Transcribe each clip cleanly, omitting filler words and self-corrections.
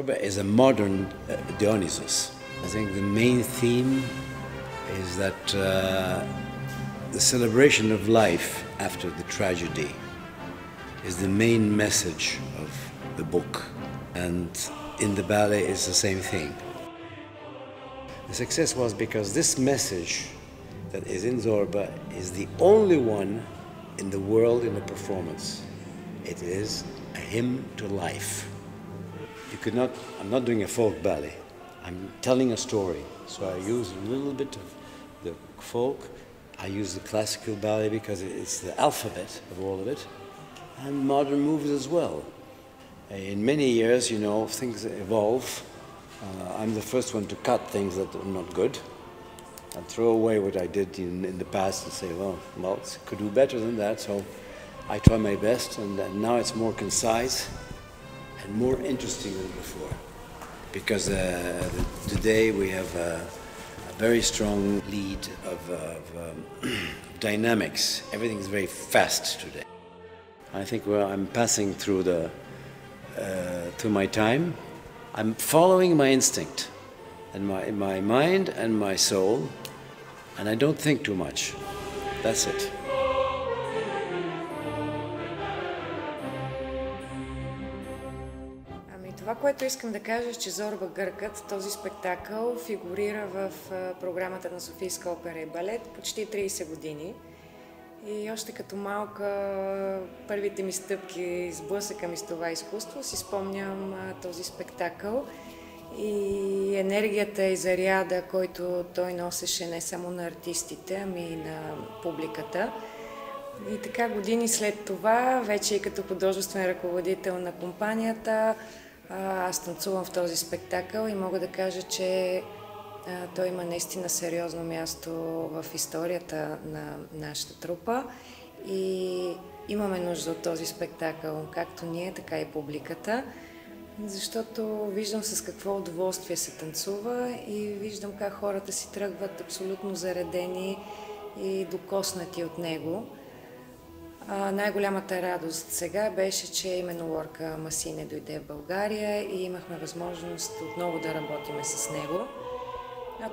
Zorba is a modern Dionysus. I think the main theme is that the celebration of life after the tragedy is the main message of the book. And in the ballet it's the same thing. The success was because this message that is in Zorba is the only one in the world in the performance. It is a hymn to life. You could not, I'm not doing a folk ballet. I'm telling a story. So I use a little bit of the folk. I use the classical ballet because it's the alphabet of all of it. And modern moves as well. In many years, you know, things evolve. I'm the first one to cut things that are not good and throw away what I did in the past and say, well, it could do better than that. So I try my best, and now it's more concise and more interesting than before. Because today we have a very strong lead of dynamics. Everything is very fast today. I think I'm passing through my time. I'm following my instinct and my mind and my soul, and I don't think too much. That's it. Това, което искам да кажа е, че Зорба Гъркът, този спектакъл, фигурира в програмата на Софийска опера и балет почти 30 години. И още като малка, първите ми стъпки с блъсъка ми с това изкуство, си спомням този спектакъл и енергията и заряда, който той носеше не само на артистите, ами и на публиката. И така години след това, вече и като художествен ръководител на компанията, аз танцувам в този спектакъл и мога да кажа, че той има наистина сериозно място в историята на нашата трупа и имаме нужда от този спектакъл, както ние, така и публиката, защото виждам с какво удоволствие се танцува и виждам как хората си тръгват абсолютно заредени и докоснати от него. Най-голямата радост сега беше, че именно Лорка Масине дойде в България и имахме възможност отново да работиме с него.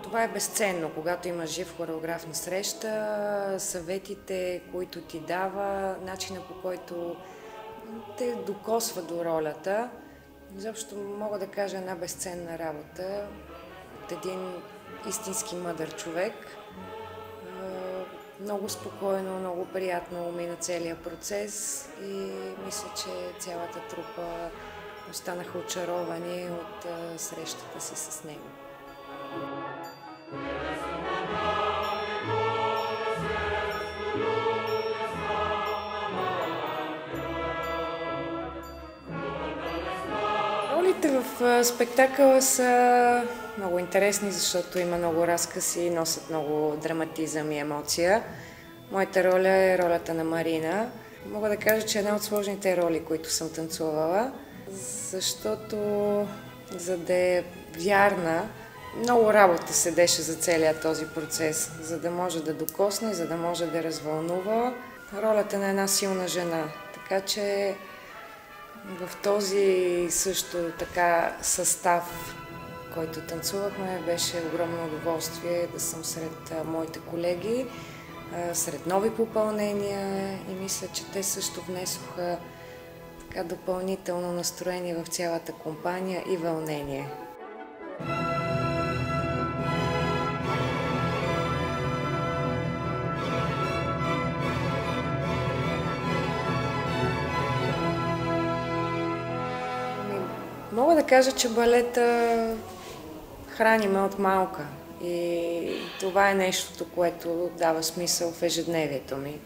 Това е безценно, когато има жив хореограф на среща, съветите, които ти дава, начина по който те докосва до ролята. Изобщо мога да кажа една безценна работа от един истински мъдър човек. Много спокойно, много приятно мина целият процес и мисля, че цялата трупа останаха очаровани от срещата си с него. Ролите в спектакъла са много интересни, защото има много разкази и носят много драматизъм и емоция. Моята роля е ролята на Марина. Мога да кажа, че е една от сложните роли, които съм танцувала, защото за да е вярна, много работа седеше за целият този процес, за да може да докосне, за да може да развълнува ролята на една силна жена. Така че в този също така състав, който танцувахме, беше огромно удоволствие да съм сред моите колеги, сред нови попълнения и мисля, че те също внесоха така допълнително настроение в цялата компания и вълнение. Мога да кажа, че балета храни ме от малка и това е нещото, което дава смисъл в ежедневието ми.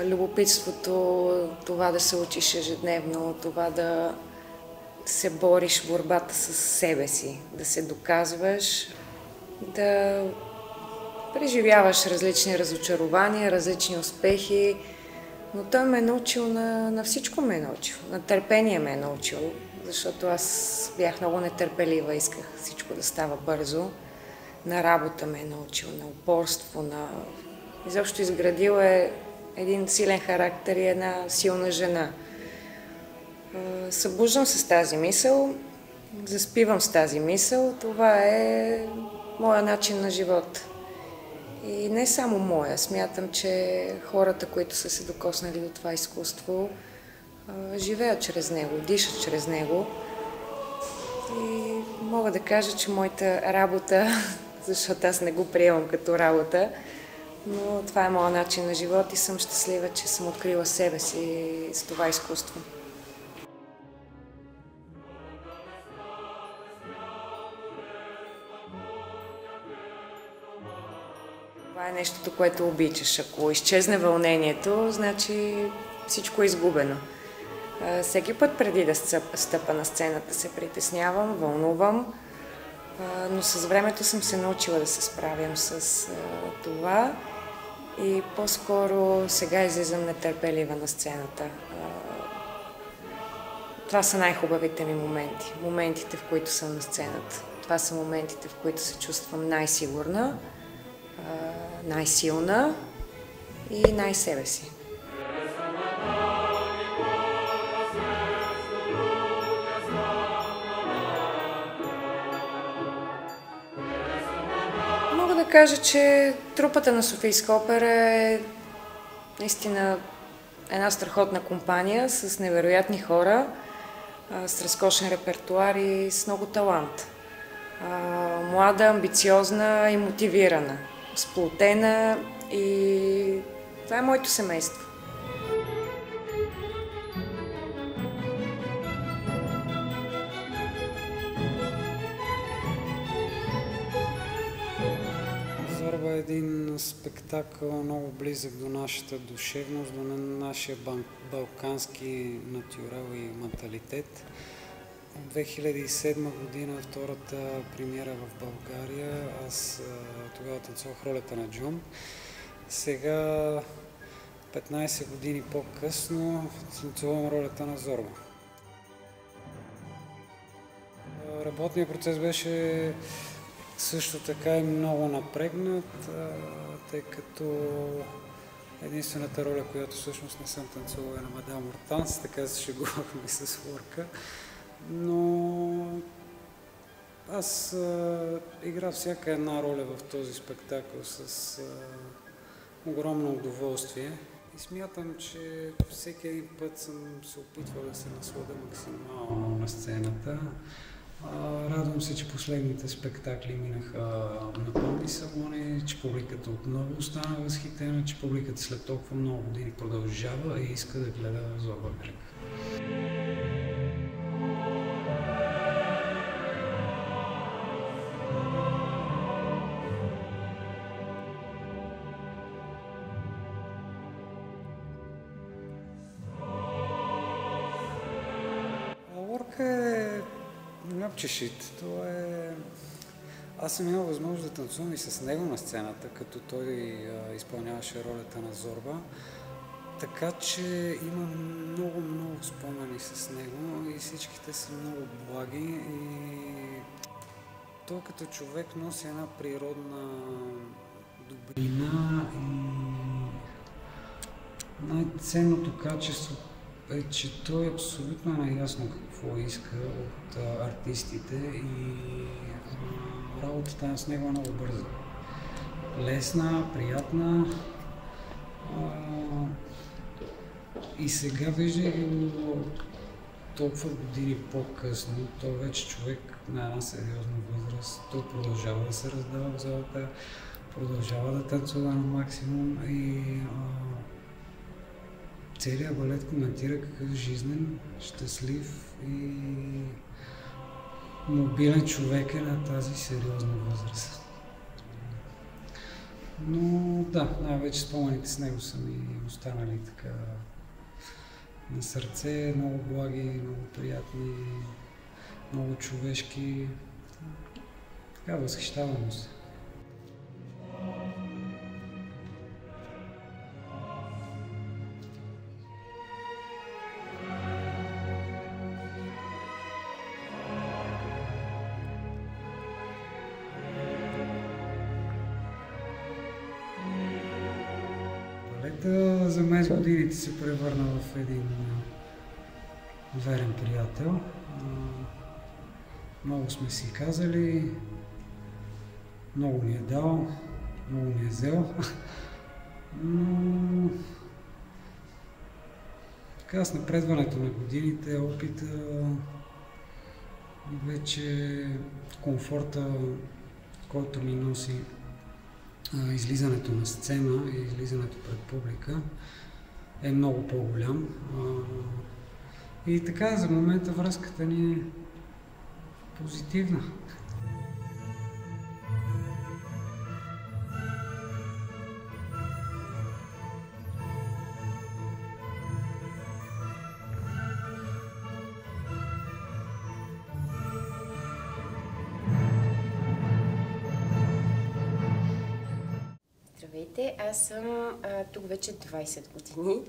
Любопитството, това да се учиш ежедневно, това да се бориш в борбата с себе си, да се доказваш, да преживяваш различни разочарования, различни успехи, но той ме е научил на всичко ме е научил, на търпение ме е научил, защото аз бях много нетърпелива, исках всичко да става бързо, на работа ме е научил, на упорство, изобщо изградил е един силен характер и една силна жена. Събуждам се с тази мисъл, заспивам с тази мисъл. Това е моя начин на живот. И не само моя. Смятам, че хората, които са се докоснали до това изкуство, живеят чрез него, дишат чрез него. И мога да кажа, че моята работа, защото аз не го приемам като работа, но това е моят начин на живот и съм щастлива, че съм открила себе си с това изкуство. Това е нещото, което обичаш. Ако изчезне вълнението, значи всичко е изгубено. Всеки път преди да стъпа на сцената се притеснявам, вълнувам, но с времето съм се научила да се справям с това и по-скоро сега излизам нетърпелива на сцената. Това са най-хубавите ми моменти, моментите, в които съм на сцената. Това са моментите, в които се чувствам най-сигурна, най-силна и най-себе си. Мога да кажа, че трупата на Софийска опера е наистина една страхотна компания с невероятни хора, с разкошен репертуар и с много талант. Млада, амбициозна и мотивирана, сплотена и това е моето семейство. Зорба е един спектакъл много близък до нашата душевност, до нашия балкански натюрал и менталитет. От 2007 година втората премиера в България. Аз тогава танцувах ролята на Джон. Сега, 15 години по-късно, танцувам ролята на Зорба. Работният процес беше също така и много напрегнат, тъй като единствената роля, която всъщност не съм танцувал е на Мадам Ортанс, така се шегувахме с Лорка. Но аз играх всяка една роля в този спектакъл с огромно удоволствие и смятам, че всеки един път съм се опитвал да се насладя максимално на сцената. Радвам се, че последните спектакли минаха на пълни салони, че публиката отново остана възхитена, че публиката след толкова много години продължава и иска да гледа Зорба Гърка. Лорка е Ляпчешит. Аз съм имал възможност да танцувам и с него на сцената, като той изпълняваше ролята на Зорба. Така че имам много спомени с него и всичките са много благи. И той като човек носи една природна добрина и най-ценното качество е, че той абсолютно е наясно какво иска от артистите и работата с него е много бърза. Лесна, приятна и сега виждайки го толкова години по-късно, той вече човек на една сериозна възраст, той продължава да се раздава в залата, продължава да танцува на максимум и целият балет коментира какъв жизнен, щастлив и мобилен човек е на тази сериозна възраст. Но да, най-вече спомените с него са ми останали така на сърце, много благи, много приятни, много човешки. Така, възхищавам се. За мен с годините се превърна в един верен приятел. Много сме си казали, много ми е дал, много ми е взел. Но така с напредването на годините, опита и вече комфорта, който ми носи излизането на сцена и излизането пред публика, е много по-голям. И така, за момента връзката ни е позитивна. Здравейте, аз съм тук вече 20 години.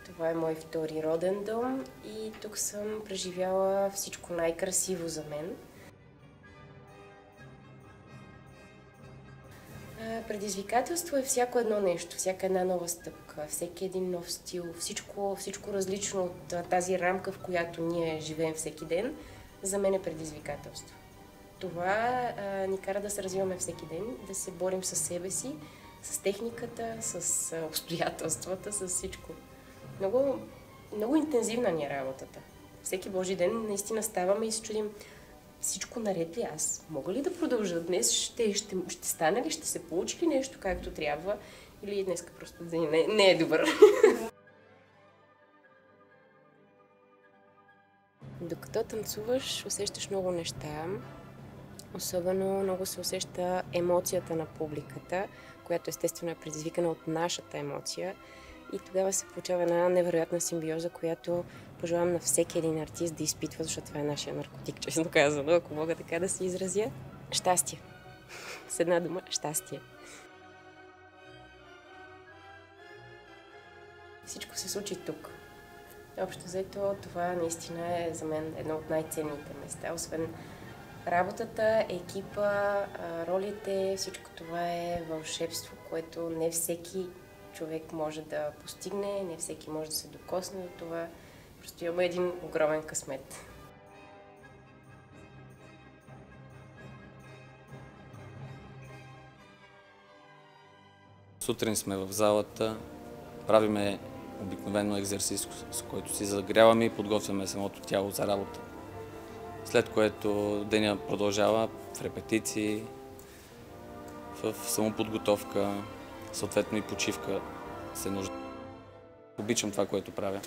Това е мой втори роден дом и тук съм преживяла всичко най-красиво за мен. Предизвикателство е всяко едно нещо, всяка една нова стъпка, всеки един нов стил, всичко различно от тази рамка, в която ние живеем всеки ден, за мен е предизвикателство. Това ни кара да се развиваме всеки ден, да се борим със себе си, с техниката, с обстоятелствата, с всичко. Много интензивна ни е работата. Всеки Божи ден наистина ставаме и се чудим, всичко наред ли аз? Мога ли да продължа днес? Ще стане ли? Ще се получи ли нещо както трябва? Или днеска просто ден не е добър? Докато танцуваш, усещаш много неща. Особено много се усеща емоцията на публиката, която естествено е предизвикана от нашата емоция. И тогава се получава една невероятна симбиоза, която пожелавам на всеки един артист да изпитва, защото това е нашия наркотик, честно казано, ако мога така да се изразя. Щастие. С една дума – щастие. Всичко се случи тук. Общо взето, това наистина е за мен едно от най-ценните места. Освен работата, екипа, ролите, всичко това е вълшебство, което не всеки човек може да постигне, не всеки може да се докосне до това. Просто имаме един огромен късмет. Сутрин сме в залата, правиме обикновено екзерсис, с който си загряваме и подготвяме самото тяло за работа. След което деня продължава в репетиции, в самоподготовка, съответно и почивка се нужда. Обичам това, което правя.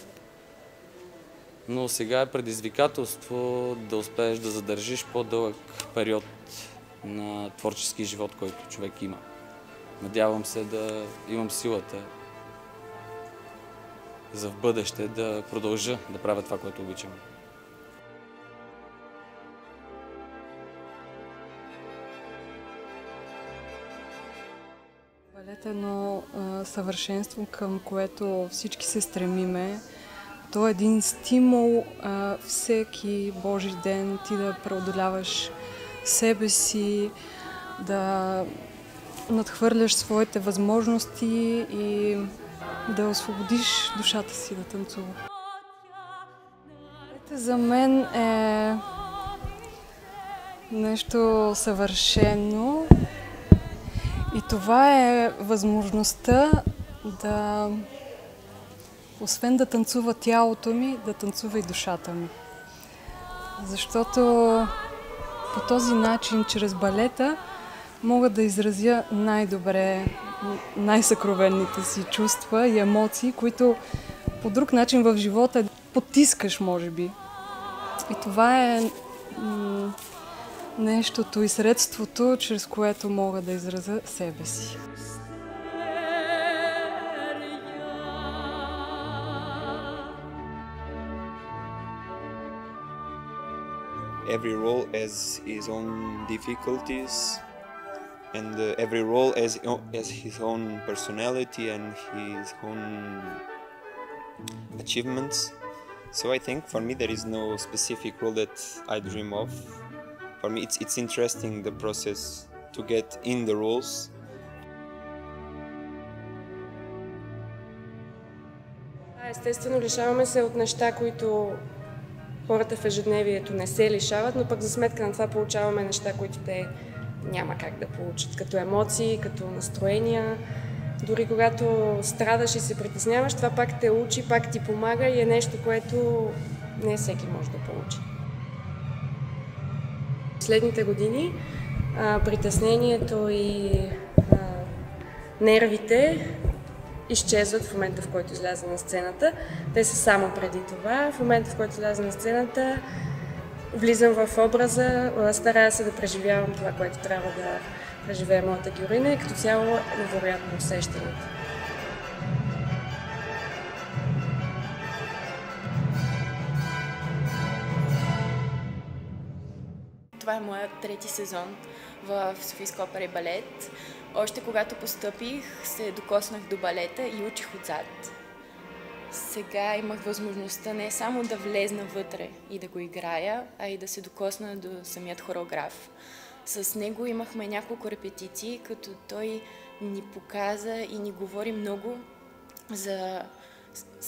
Но сега е предизвикателство да успееш да задържиш по-дълъг период на творчески живот, който човек има. Надявам се да имам силата за в бъдеще да продължа да правя това, което обичам. Балет е едно съвършенство, към което всички се стремиме. То е един стимул всеки Божи ден ти да преодоляваш себе си, да надхвърляш своите възможности и да освободиш душата си да танцува. За мен е нещо съвършено и това е възможността да, освен да танцува тялото ми, да танцува и душата ми. Защото по този начин, чрез балета, мога да изразя най-добре най-съкровенните си чувства и емоции, които по друг начин в живота потискаш, може би. И това е нещото и средството, чрез което мога да изразя себе си. Every role has his own difficulties, and every role has his own personality and his own achievements. So I think for me there is no specific role that I dream of. For me it's interesting the process to get in the roles. Естествено, лишаваме се от неща, които хората в ежедневието не се лишават, но пък за сметка на това получаваме неща, които те няма как да получат, като емоции, като настроения. Дори когато страдаш и се притесняваш, това пак те учи, пак ти помага и е нещо, което не всеки може да получи. Последните години притеснението и нервите изчезват в момента, в който изляза на сцената. Те са само преди това. В момента, в който изляза на сцената, влизам в образа, старая се да преживявам това, което трябва да преживее моята героиня и като цяло е невероятно усещането. Това е моят трети сезон в Софийска опера и балет. Още когато постъпих, се докоснах до балета и учих отзад. Сега имах възможността не само да влезна вътре и да го играя, а и да се докосна до самият хореограф. С него имахме няколко репетиции, като той ни показа и ни говори много за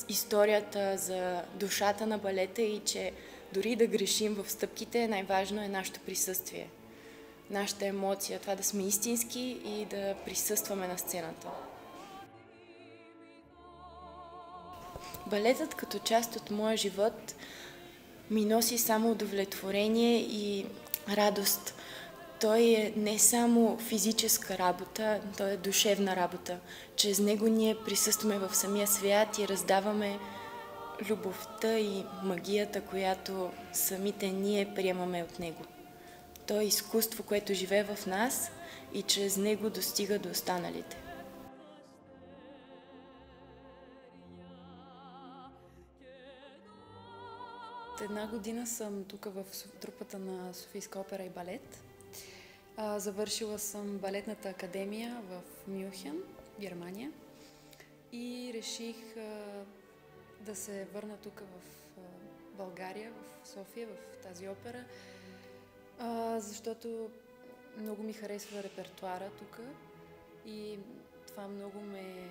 историята, за душата на балета и че дори да грешим в стъпките, най-важно е нашето присъствие. Нашата емоция, това да сме истински и да присъстваме на сцената. Балетът като част от моя живот ми носи само удовлетворение и радост. Той е не само физическа работа, той е душевна работа. Чрез него ние присъстваме в самия свят и раздаваме любовта и магията, която самите ние приемаме от него. То е изкуство, което живее в нас и чрез него достига до останалите. Една година съм тук в трупата на Софийска опера и балет. Завършила съм балетната академия в Мюнхен, Германия. И реших да се върна тук в България, в София, в тази опера, защото много ми харесва репертуара тук и това много ме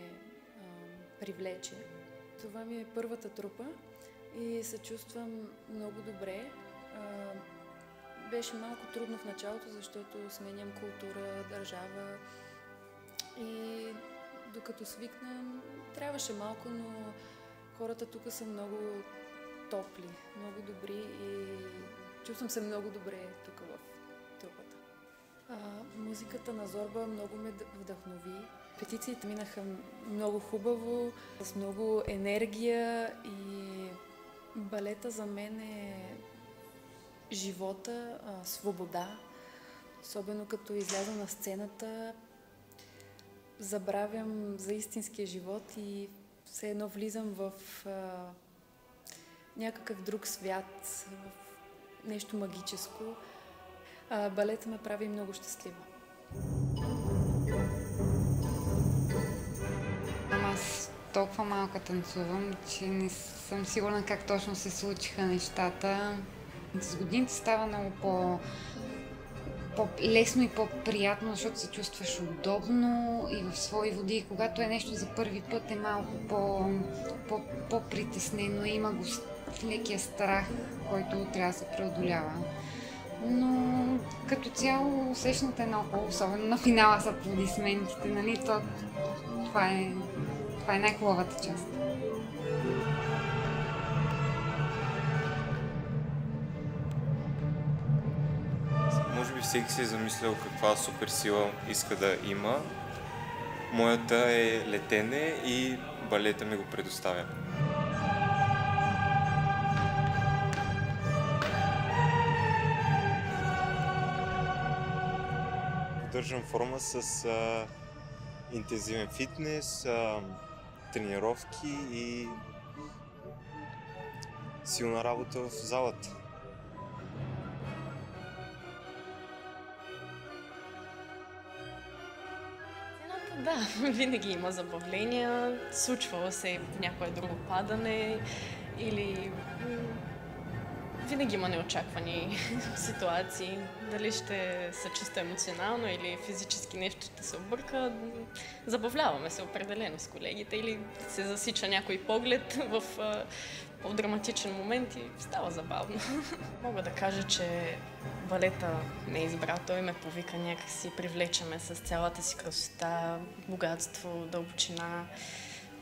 привлече. Това ми е първата трупа и се чувствам много добре. Беше малко трудно в началото, защото сменям култура, държава и докато свикнам, трябваше малко, но хората тук са много топли, много добри и чувствам се много добре тук в трупата. Музиката на Зорба много ме вдъхнови. Репетициите минаха много хубаво, с много енергия и балета за мен е живота, свобода. Особено като изляза на сцената, забравям за истинския живот и все едно влизам в някакъв друг свят, в нещо магическо. Балета ме прави много щастлива. Аз толкова малко танцувам, че не съм сигурна как точно се случиха нещата. С годините става много по-лесно и по-приятно, защото се чувстваш удобно и в свои води. Когато е нещо за първи път е малко по-притеснено. Има го лекия страх, който трябва да се преодолява. Но като цяло усещането е много, особено на финала с аплодисментите, нали? Това е най-хубавата част. Може би всеки се е замислял каква суперсила иска да има. Моята е летене и балета ми го предоставя. Поддържам форма с интензивен фитнес, тренировки и силна работа в залата. Да, винаги има забавления, случвало се някое друго падане или винаги има неочаквани ситуации. Дали ще са чисто емоционално или физически нещо ще се обърка. Забавляваме се определено с колегите или се засича някой поглед в в драматичен момент и става забавно. Мога да кажа, че балета ме е избрал. Той ме повика някакси, привлечеме с цялата си красота, богатство, дълбочина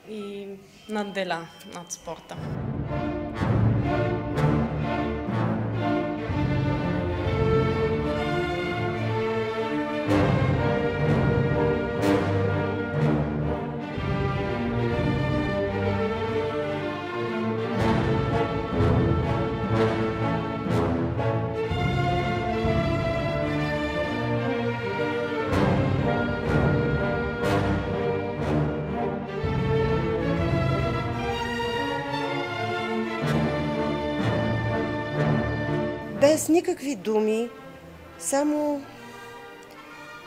и надделя над спорта. Без никакви думи, само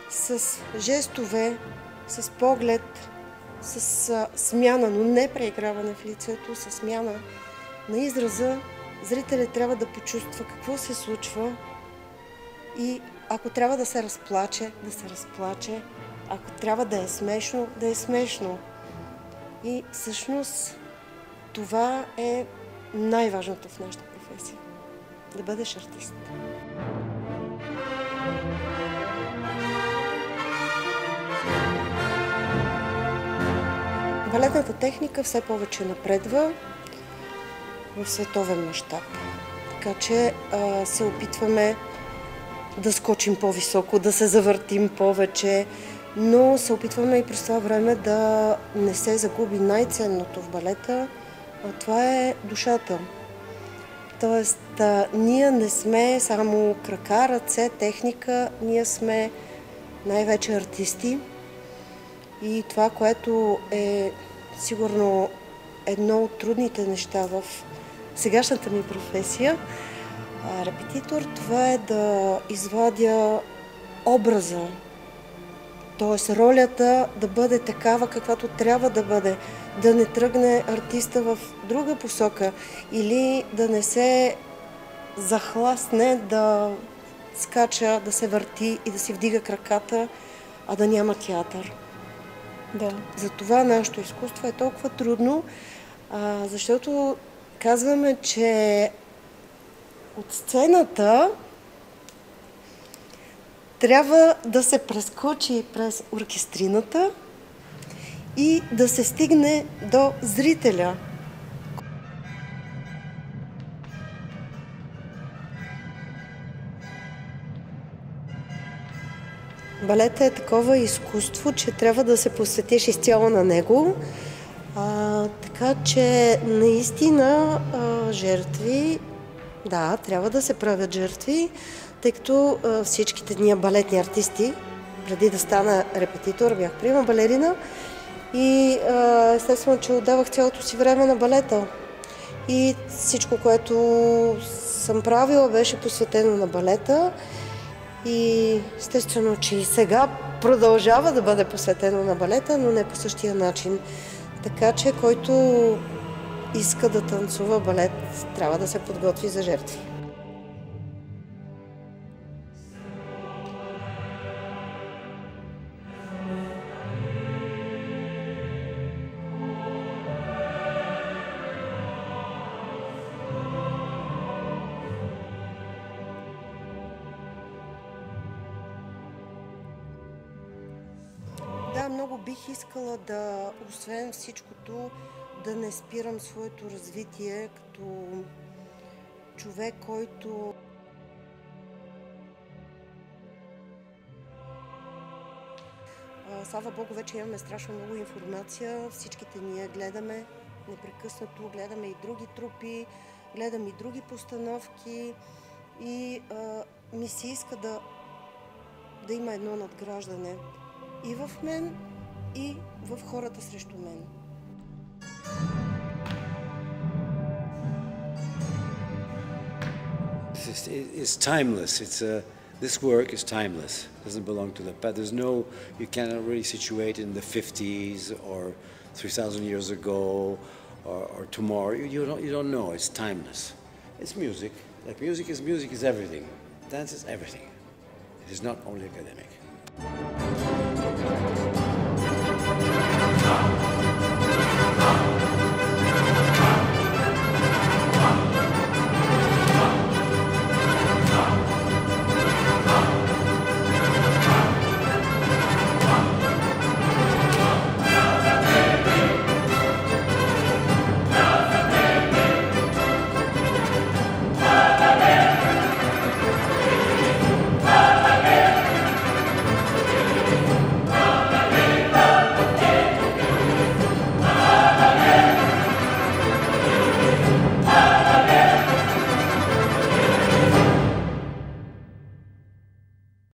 с жестове, с поглед, с смяна, но не преиграване в лицето, с смяна на израза, зрителят трябва да почувства какво се случва и ако трябва да се разплаче, да се разплаче, ако трябва да е смешно, да е смешно. И всъщност това е най-важното в нашата професия. Да бъдеш артист. Балетната техника все повече напредва в световен мащаб. Така че се опитваме да скочим по-високо, да се завъртим повече, но се опитваме и през това време да не се загуби най-ценното в балета, а това е душата. Тоест, ние не сме само крака, ръце, техника, ние сме най-вече артисти. И това, което е сигурно едно от трудните неща в сегашната ми професия, репетитор, това е да извадя образа, т.е. ролята да бъде такава, каквато трябва да бъде, да не тръгне артиста в друга посока или да не се захласне, да скача, да се върти и да си вдига краката, а да няма театър. Да. Затова нашето изкуство е толкова трудно, защото казваме, че от сцената трябва да се прескочи през оркестрината и да се стигне до зрителя. Балетът е такова изкуство, че трябва да се посветиш изцяло на него. Така че наистина жертви, да, трябва да се правят жертви, тъй като всичките ние балетни артисти, преди да стана репетитор, бях прима балерина и естествено, че отдавах цялото си време на балета. И всичко, което съм правила, беше посветено на балета. И естествено, че и сега продължава да бъде посветено на балета, но не по същия начин. Така че, който иска да танцува балет, трябва да се подготви за жертви. Да, много бих искала да, освен всичкото, да не спирам своето развитие като човек, който слава Богу, вече имаме страшно много информация, всичките ние гледаме непрекъснато, гледаме и други трупи, гледам и други постановки и ми се иска да има едно надграждане и в мен, и в хората срещу мен. It's timeless. This work is timeless. It doesn't belong to the past. You cannot really situate in the 50s or 3,000 years ago or tomorrow. You don't know. It's timeless. It's music. Like music is everything. Dance is everything. It is not only academic.